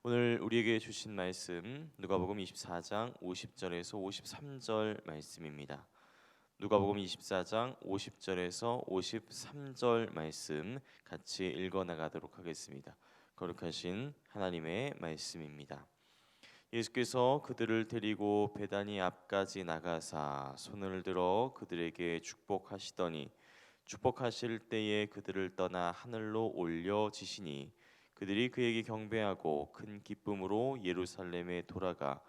오늘 우리에게 주신 말씀 누가복음 24장 50절에서 53절 말씀입니다. 누가복음 24장 50절에서 53절 말씀 같이 읽어 나가도록 하겠습니다. 거룩하신 하나님의 말씀입니다. 예수께서 그들을 데리고 베다니 앞까지 나가사 손을 들어 그들에게 축복하시더니 축복하실 때에 그들을 떠나 하늘로 올려지시니 그들이 그에게 경배하고 큰 기쁨으로 예루살렘에 돌아가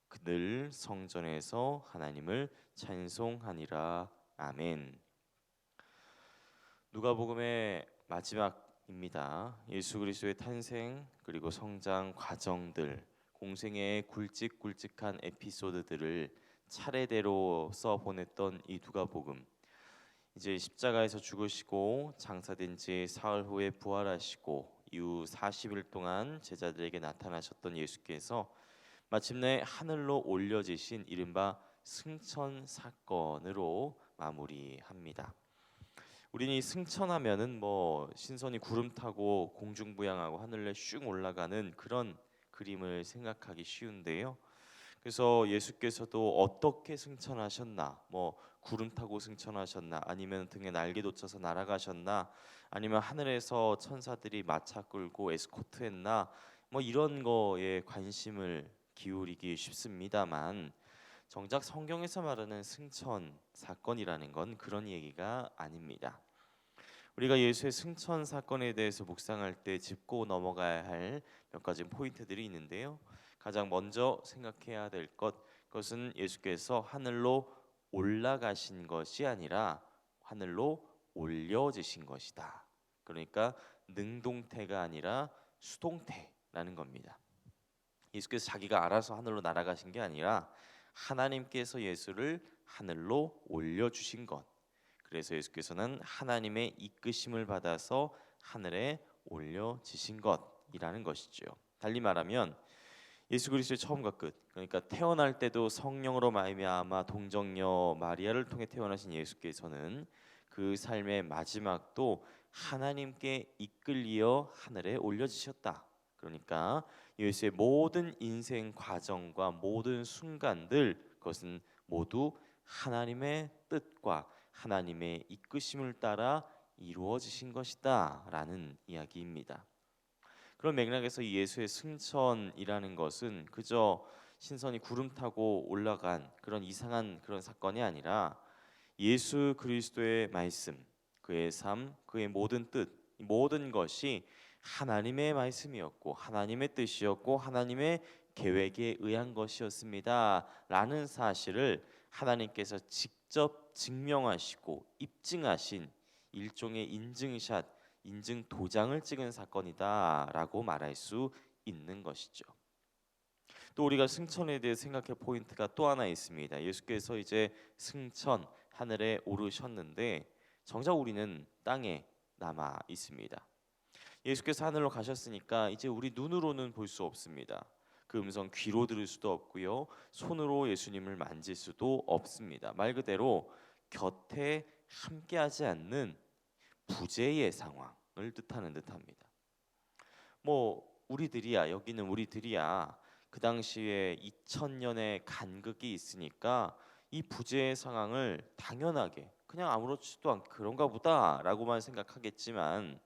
그들 성전에서 하나님을 찬송하니라. 아멘. 누가복음의 마지막입니다. 예수 그리스도의 탄생 그리고 성장 과정들, 공생애의 굵직굵직한 에피소드들을 차례대로 써 보냈던 이 누가복음. 이제 십자가에서 죽으시고 장사된 지 사흘 후에 부활하시고 이후 40일 동안 제자들에게 나타나셨던 예수께서 마침내 하늘로 올려지신 이른바 승천 사건으로 마무리합니다. 우리는 이 승천하면은 신선이 구름 타고 공중부양하고 하늘에 슉 올라가는 그런 그림을 생각하기 쉬운데요. 그래서 예수께서도 어떻게 승천하셨나, 구름 타고 승천하셨나, 아니면 등에 날개 돋쳐서 날아가셨나, 아니면 하늘에서 천사들이 마차 끌고 에스코트했나, 이런 거에 관심을 기울이기 쉽습니다만 정작 성경에서 말하는 승천 사건이라는 건 그런 얘기가 아닙니다. 우리가 예수의 승천 사건에 대해서 묵상할 때 짚고 넘어가야 할 몇 가지 포인트들이 있는데요. 가장 먼저 생각해야 될 그것은 예수께서 하늘로 올라가신 것이 아니라 하늘로 올려지신 것이다. 그러니까 능동태가 아니라 수동태라는 겁니다. 예수께서 자기가 알아서 하늘로 날아가신 게 아니라 하나님께서 예수를 하늘로 올려주신 것. 그래서 예수께서는 하나님의 이끄심을 받아서 하늘에 올려지신 것이라는 것이죠. 달리 말하면 예수 그리스도의 처음과 끝, 그러니까 태어날 때도 성령으로 말미암아 동정녀 마리아를 통해 태어나신 예수께서는 그 삶의 마지막도 하나님께 이끌리어 하늘에 올려지셨다. 그러니까 예수의 모든 인생 과정과 모든 순간들, 그것은 모두 하나님의 뜻과 하나님의 이끄심을 따라 이루어지신 것이다라는 이야기입니다. 그런 맥락에서 예수의 승천이라는 것은 그저 신선이 구름 타고 올라간 그런 이상한 그런 사건이 아니라 예수 그리스도의 말씀, 그의 삶, 그의 모든 뜻, 이 모든 것이 하나님의 말씀이었고 하나님의 뜻이었고 하나님의 계획에 의한 것이었습니다라는 사실을 하나님께서 직접 증명하시고 입증하신 일종의 인증샷, 인증 도장을 찍은 사건이다라고 말할 수 있는 것이죠. 또 우리가 승천에 대해 생각할 포인트가 또 하나 있습니다. 예수께서 이제 승천, 하늘에 오르셨는데 정작 우리는 땅에 남아 있습니다. 예수께서 하늘로 가셨으니까 이제 우리 눈으로는 볼 수 없습니다. 그 음성 귀로 들을 수도 없고요. 손으로 예수님을 만질 수도 없습니다. 말 그대로 곁에 함께하지 않는 부재의 상황을 뜻하는 듯합니다. 우리들이야, 여기는 우리들이야 그 당시에 2000년의 간극이 있으니까 이 부재의 상황을 당연하게 그냥 아무렇지도 않게 그런가 보다라고만 생각하겠지만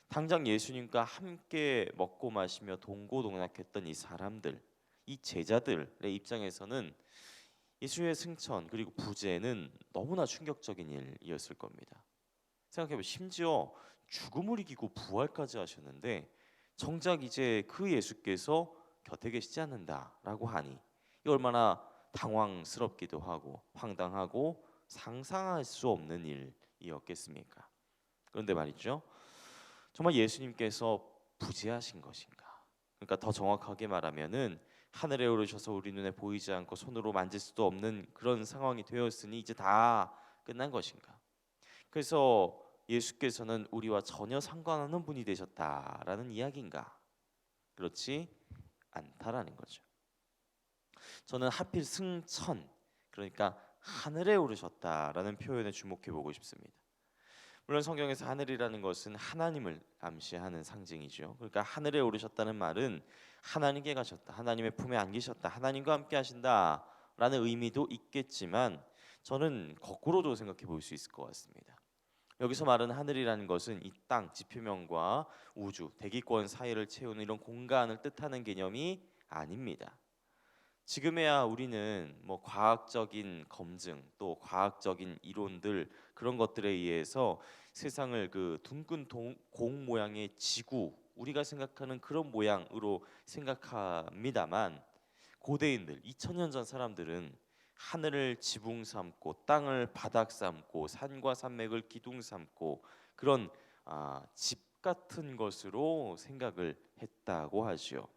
당장 예수님과 함께 먹고 마시며 동고동락했던 이 사람들, 이 제자들의 입장에서는 예수의 승천 그리고 부재는 너무나 충격적인 일이었을 겁니다. 생각해보면 심지어 죽음을 이기고 부활까지 하셨는데 정작 이제 그 예수께서 곁에 계시지 않는다라고 하니 이 얼마나 당황스럽기도 하고 황당하고 상상할 수 없는 일이었겠습니까? 그런데 말이죠. 정말 예수님께서 부재하신 것인가? 그러니까 더 정확하게 말하면은 하늘에 오르셔서 우리 눈에 보이지 않고 손으로 만질 수도 없는 그런 상황이 되었으니 이제 다 끝난 것인가? 그래서 예수께서는 우리와 전혀 상관없는 분이 되셨다라는 이야기인가? 그렇지 않다라는 거죠. 저는 하필 승천, 그러니까 하늘에 오르셨다라는 표현에 주목해 보고 싶습니다. 물론 성경에서 하늘이라는 것은 하나님을 암시하는 상징이죠. 그러니까 하늘에 오르셨다는 말은 하나님께 가셨다, 하나님의 품에 안기셨다, 하나님과 함께 하신다라는 의미도 있겠지만 저는 거꾸로도 생각해 볼 수 있을 것 같습니다. 여기서 말하는 하늘이라는 것은 이 땅 지표면과 우주 대기권 사이를 채우는 이런 공간을 뜻하는 개념이 아닙니다. 지금에야 우리는 뭐 과학적인 검증 또 과학적인 이론들 그런 것들에 의해서 세상을 그 둥근 공 모양의 지구 우리가 생각하는 그런 모양으로 생각합니다만 고대인들 2000년 전 사람들은 하늘을 지붕 삼고 땅을 바닥 삼고 산과 산맥을 기둥 삼고 그런 집 같은 것으로 생각을 했다고 하지요.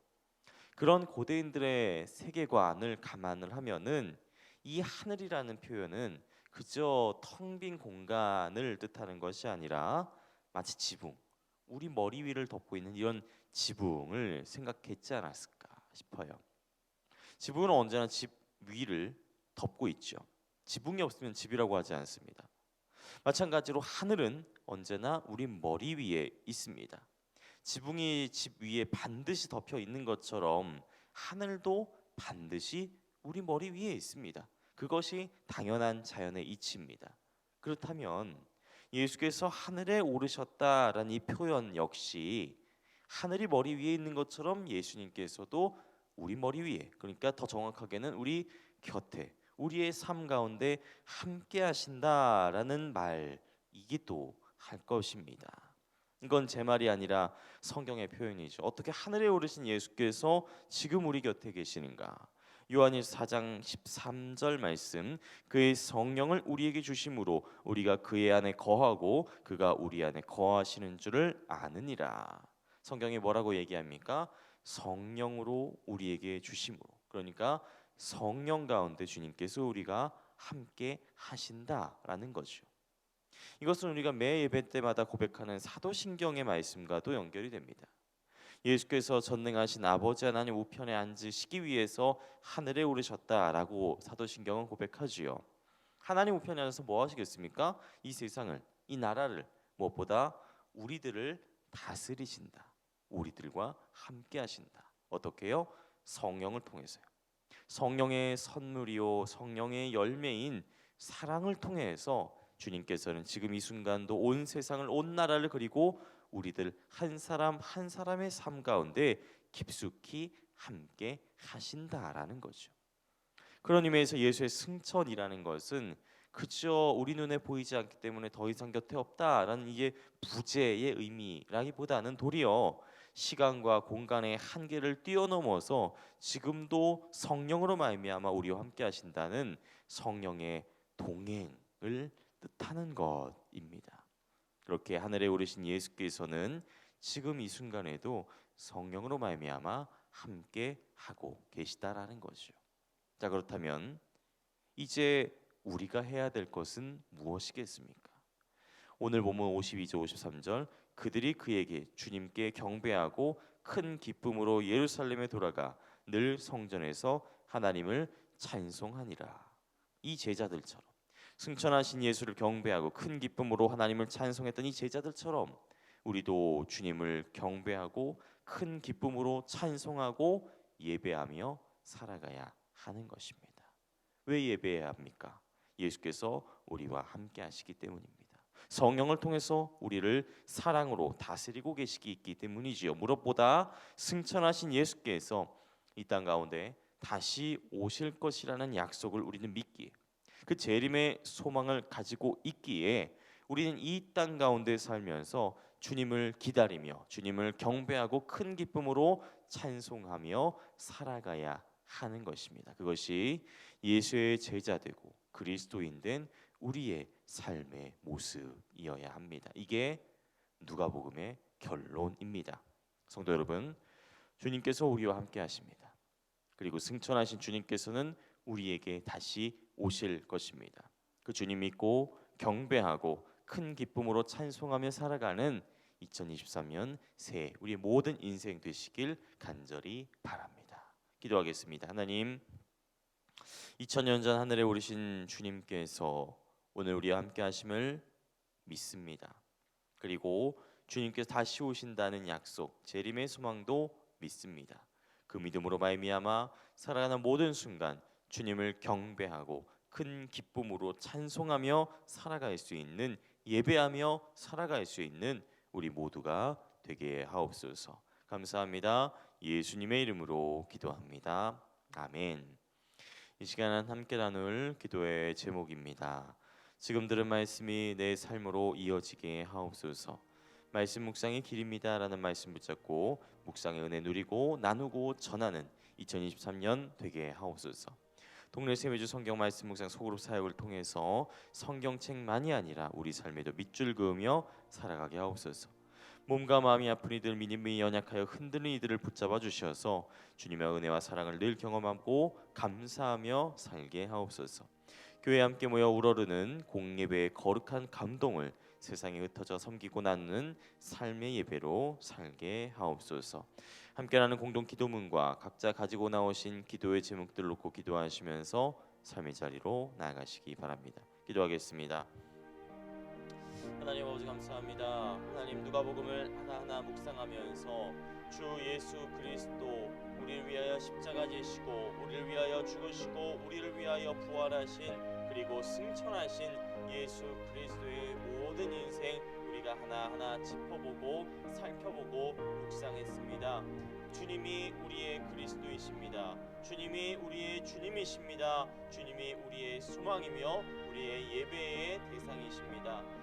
그런 고대인들의 세계관을 감안을 하면은 이 하늘이라는 표현은 그저 텅 빈 공간을 뜻하는 것이 아니라 마치 지붕, 우리 머리 위를 덮고 있는 이런 지붕을 생각했지 않았을까 싶어요. 지붕은 언제나 집 위를 덮고 있죠. 지붕이 없으면 집이라고 하지 않습니다. 마찬가지로 하늘은 언제나 우리 머리 위에 있습니다. 지붕이 집 위에 반드시 덮여 있는 것처럼 하늘도 반드시 우리 머리 위에 있습니다. 그것이 당연한 자연의 이치입니다. 그렇다면 예수께서 하늘에 오르셨다라는 이 표현 역시 하늘이 머리 위에 있는 것처럼 예수님께서도 우리 머리 위에, 그러니까 더 정확하게는 우리 곁에 우리의 삶 가운데 함께 하신다라는 말이기도 할 것입니다. 이건 제 말이 아니라 성경의 표현이죠. 어떻게 하늘에 오르신 예수께서 지금 우리 곁에 계시는가? 요한일서 4장 13절 말씀, 그의 성령을 우리에게 주심으로 우리가 그의 안에 거하고 그가 우리 안에 거하시는 줄을 아느니라. 성경이 뭐라고 얘기합니까? 성령으로 우리에게 주심으로. 그러니까 성령 가운데 주님께서 우리가 함께 하신다라는 거죠. 이것은 우리가 매 예배 때마다 고백하는 사도신경의 말씀과도 연결이 됩니다. 예수께서 전능하신 아버지 하나님 우편에 앉으시기 위해서 하늘에 오르셨다라고 사도신경은 고백하지요. 하나님 우편에 앉아서 뭐 하시겠습니까? 이 세상을, 이 나라를, 무엇보다 우리들을 다스리신다. 우리들과 함께 하신다. 어떻게요? 성령을 통해서요. 성령의 선물이요 성령의 열매인 사랑을 통해서 주님께서는 지금 이 순간도 온 세상을, 온 나라를, 그리고 우리들 한 사람 한 사람의 삶 가운데 깊숙이 함께 하신다라는 거죠. 그런 의미에서 예수의 승천이라는 것은 그저 우리 눈에 보이지 않기 때문에 더 이상 곁에 없다라는 이게 부재의 의미라기보다는 도리어 시간과 공간의 한계를 뛰어넘어서 지금도 성령으로 말미암아 우리와 함께 하신다는 성령의 동행을 뜻하는 것입니다. 그렇게 하늘에 오르신 예수께서는 지금 이 순간에도 성령으로 말미암아 함께 하고 계시다라는 거죠. 자, 그렇다면 이제 우리가 해야 될 것은 무엇이겠습니까? 오늘 본문 52절 53절, 그들이 그에게 주님께 경배하고 큰 기쁨으로 예루살렘에 돌아가 늘 성전에서 하나님을 찬송하니라. 이 제자들처럼 승천하신 예수를 경배하고 큰 기쁨으로 하나님을 찬송했던 이 제자들처럼 우리도 주님을 경배하고 큰 기쁨으로 찬송하고 예배하며 살아가야 하는 것입니다. 왜 예배해야 합니까? 예수께서 우리와 함께 하시기 때문입니다. 성령을 통해서 우리를 사랑으로 다스리고 계시기 때문이지요. 무엇보다 승천하신 예수께서 이 땅 가운데 다시 오실 것이라는 약속을 우리는 믿기에, 그 재림의 소망을 가지고 있기에 우리는 이 땅 가운데 살면서 주님을 기다리며 주님을 경배하고 큰 기쁨으로 찬송하며 살아가야 하는 것입니다. 그것이 예수의 제자 되고 그리스도인 된 우리의 삶의 모습이어야 합니다. 이게 누가복음의 결론입니다. 성도 여러분, 주님께서 우리와 함께 하십니다. 그리고 승천하신 주님께서는 우리에게 다시 오실 것입니다. 그 주님 믿고 경배하고 큰 기쁨으로 찬송하며 살아가는 2023년 새해 우리의 모든 인생 되시길 간절히 바랍니다. 기도하겠습니다. 하나님, 2000년 전 하늘에 오르신 주님께서 오늘 우리와 함께 하심을 믿습니다. 그리고 주님께서 다시 오신다는 약속, 재림의 소망도 믿습니다. 그 믿음으로 말미암아 살아가는 모든 순간 주님을 경배하고 큰 기쁨으로 찬송하며 살아갈 수 있는, 예배하며 살아갈 수 있는 우리 모두가 되게 하옵소서. 감사합니다. 예수님의 이름으로 기도합니다. 아멘. 이 시간은 함께 나눌 기도의 제목입니다. 지금 들은 말씀이 내 삶으로 이어지게 하옵소서. 말씀 묵상의 길입니다라는 말씀 붙잡고 묵상의 은혜 누리고 나누고 전하는 2023년 되게 하옵소서. 동네 세매주 성경 말씀 묵상 소그룹 사역을 통해서 성경책만이 아니라 우리 삶에도 밑줄 그으며 살아가게 하옵소서. 몸과 마음이 아픈 이들, 믿음이 연약하여 흔드는 이들을 붙잡아 주셔서 주님의 은혜와 사랑을 늘 경험하고 감사하며 살게 하옵소서. 교회에 함께 모여 우러르는 공예배의 거룩한 감동을 세상에 흩어져 섬기고 나누는 삶의 예배로 살게 하옵소서. 함께하는 공동 기도문과 각자 가지고 나오신 기도의 제목들 놓고 기도하시면서 삶의 자리로 나아가시기 바랍니다. 기도하겠습니다. 하나님 아버지 감사합니다. 하나님 누가복음을 하나하나 묵상하면서 주 예수 그리스도 우리를 위하여 십자가 지시고 우리를 위하여 죽으시고 우리를 위하여 부활하신 그리고 승천하신 예수 그리스도의 모든 인생 우리가 하나하나 짚어보고 살펴보고 묵상했습니다. 주님이 우리의 그리스도이십니다. 주님이 우리의 주님이십니다. 주님이 우리의 소망이며 우리의 예배의 대상이십니다.